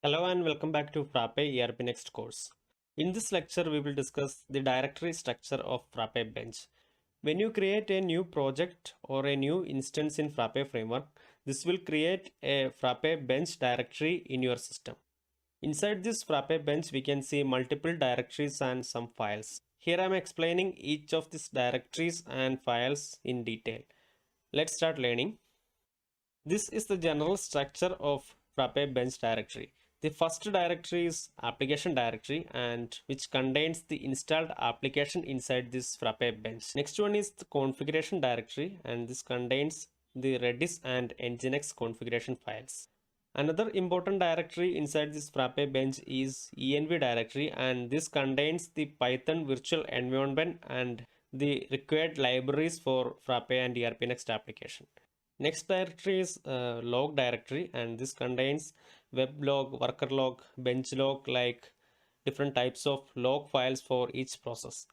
Hello and welcome back to Frappe ERP Next course. In this lecture, we will discuss the directory structure of Frappe Bench. When you create a new project or a new instance in Frappe framework, this will create a Frappe Bench directory in your system. Inside this Frappe Bench, we can see multiple directories and some files. Here I am explaining each of these directories and files in detail. Let's start learning. This is the general structure of Frappe Bench directory. The first directory is application directory and which contains the installed application inside this Frappe Bench. Next one is the configuration directory and this contains the Redis and Nginx configuration files. Another important directory inside this Frappe Bench is env directory and this contains the Python virtual environment and the required libraries for Frappe and ERP Next application. Next directory is log directory and this contains web log, worker log, bench log, like different types of log files for each process.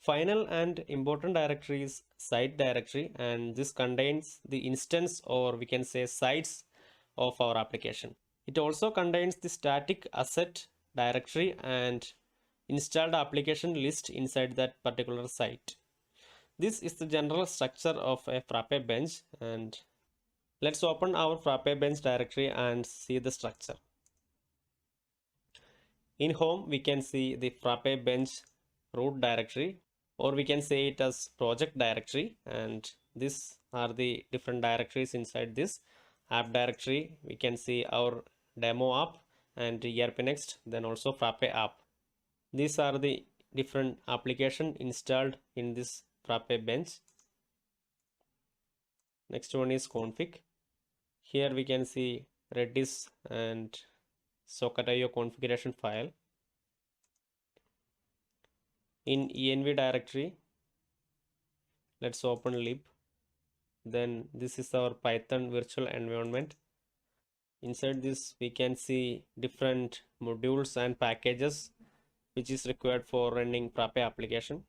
Final and important directory is site directory and this contains the instance or we can say sites of our application. It also contains the static asset directory and installed application list inside that particular site. This is the general structure of a Frappe bench and let's open our Frappe bench directory and see the structure. In home, we can see the Frappe bench root directory or we can say it as project directory and these are the different directories inside this app directory. We can see our demo app and ERP Next, then also Frappe app. These are the different application installed in this Frappe bench. Next one is config. Here we can see Redis and Socket.io configuration file. In env directory, let's open lib. Then this is our Python virtual environment. Inside this we can see different modules and packages which is required for running Frappe application.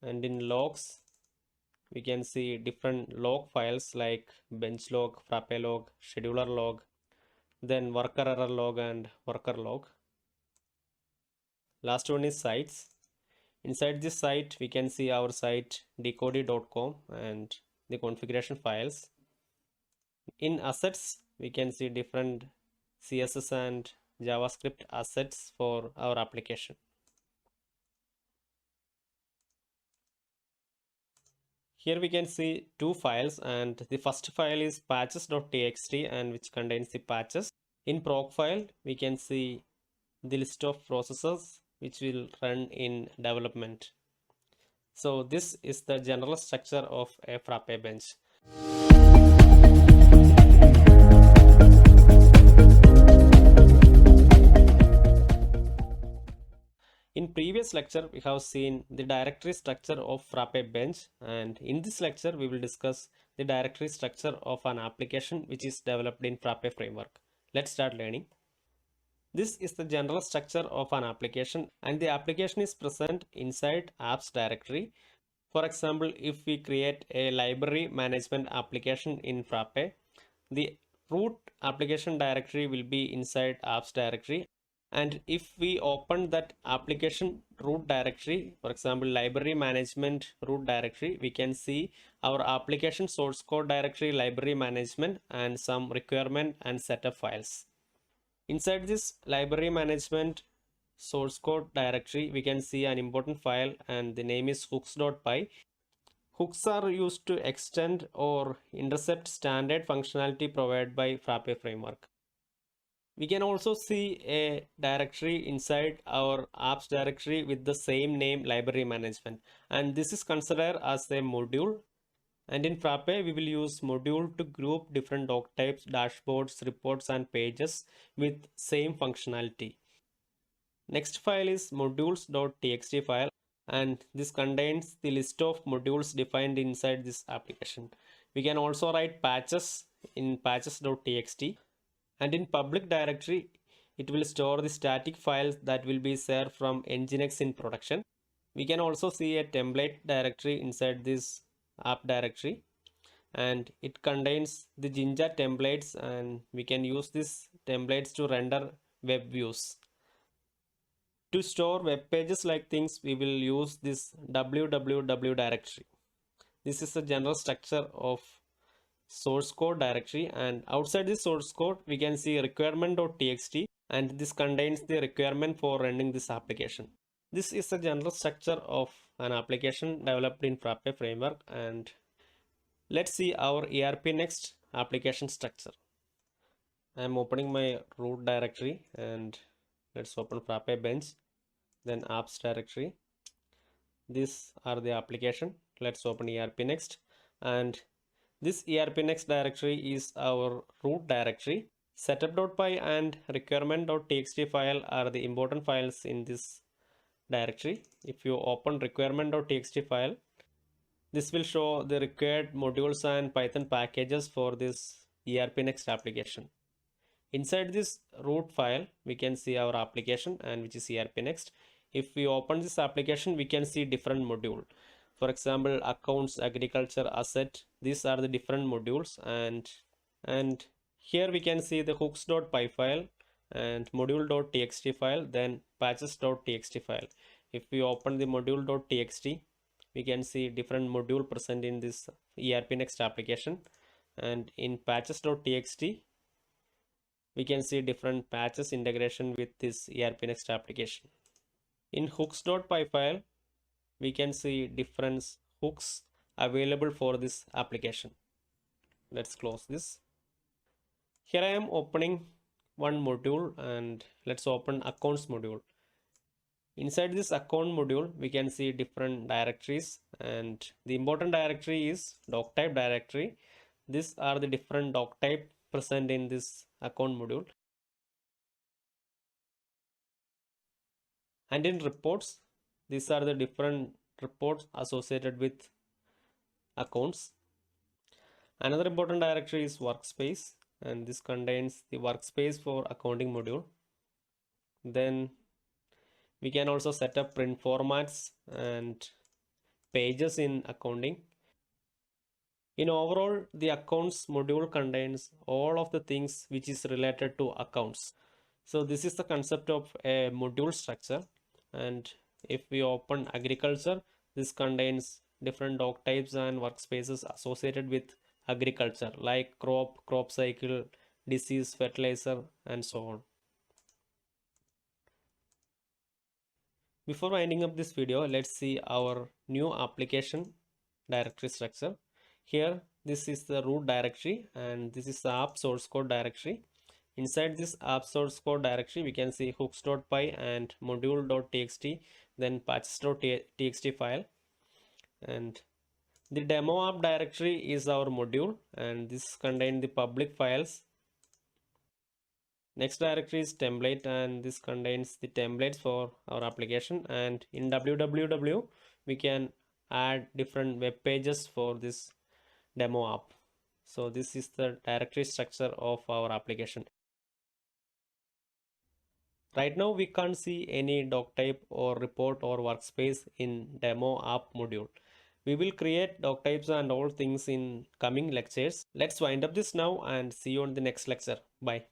And in logs we can see different log files like bench log, Frappe log, scheduler log, then worker error log and worker log. Last one is sites. Inside this site we can see our site decoded.com and the configuration files. In assets we can see different CSS and JavaScript assets for our application. Here we can see two files and the first file is patches.txt and which contains the patches. In proc file we can see the list of processes which will run in development. So this is the general structure of a Frappe bench. In previous lecture, we have seen the directory structure of Frappe bench, and in this lecture, we will discuss the directory structure of an application which is developed in Frappe framework. Let's start learning. This is the general structure of an application, and the application is present inside apps directory. For example, if we create a library management application in Frappe, the root application directory will be inside apps directory. And if we open that application root directory, for example library management root directory, we can see our application source code directory, library management, and some requirement and setup files. Inside this library management source code directory we can see an important file and the name is hooks.py. Hooks are used to extend or intercept standard functionality provided by Frappe framework. We can also see a directory inside our apps directory with the same name, library management, and this is considered as a module. And in Frappe we will use module to group different doc types, dashboards, reports and pages with same functionality. Next file is modules.txt file and this contains the list of modules defined inside this application. We can also write patches in patches.txt. And in public directory, it will store the static files that will be shared from Nginx in production. We can also see a template directory inside this app directory. and it contains the Jinja templates, and we can use these templates to render web views. To store web pages like things, we will use this www directory. This is the general structure of source code directory, and outside this source code we can see requirement.txt, and this contains the requirement for running this application. This is the general structure of an application developed in Frappe framework, and let's see our ERP next application structure. I am opening my root directory, and let's open Frappe bench, then apps directory. These are the application. Let's open ERP next, and this ERP next directory is our root directory. Setup.py and requirement.txt file are the important files in this directory. If you open requirement.txt file, this will show the required modules and Python packages for this ERP next application. Inside this root file, we can see our application, and which is ERP next. If we open this application, we can see different module. For example, accounts, agriculture, asset. These are the different modules, and here we can see the hooks.py file and module.txt file, then patches.txt file. If we open the module.txt, we can see different module present in this ERP next application, and in patches.txt we can see different patches integration with this ERP next application. In hooks.py file, we can see different hooks available for this application. Let's close this. Here I am opening one module, and let's open accounts module. Inside this account module, we can see different directories, and the important directory is doc type directory. These are the different doc type present in this account module. And in reports, these are the different reports associated with accounts. Another important directory is workspace, and this contains the workspace for accounting module. Then we can also set up print formats and pages in accounting. In overall, the accounts module contains all of the things which is related to accounts. So this is the concept of a module structure. And if we open agriculture, this contains different doc types and workspaces associated with agriculture, like crop, crop cycle, disease, fertilizer, and so on. Before winding up this video, let's see our new application directory structure. Here, this is the root directory, and this is the app source code directory. Inside this app source code directory, we can see hooks.py and module.txt, then patches.txt file. And the demo app directory is our module, and this contains the public files. Next directory is template, and this contains the templates for our application. And in www, we can add different web pages for this demo app. So this is the directory structure of our application. Right now we can't see any doc type or report or workspace in demo app module. We will create doc types and all things in coming lectures. Let's wind up this now and see you on the next lecture. Bye.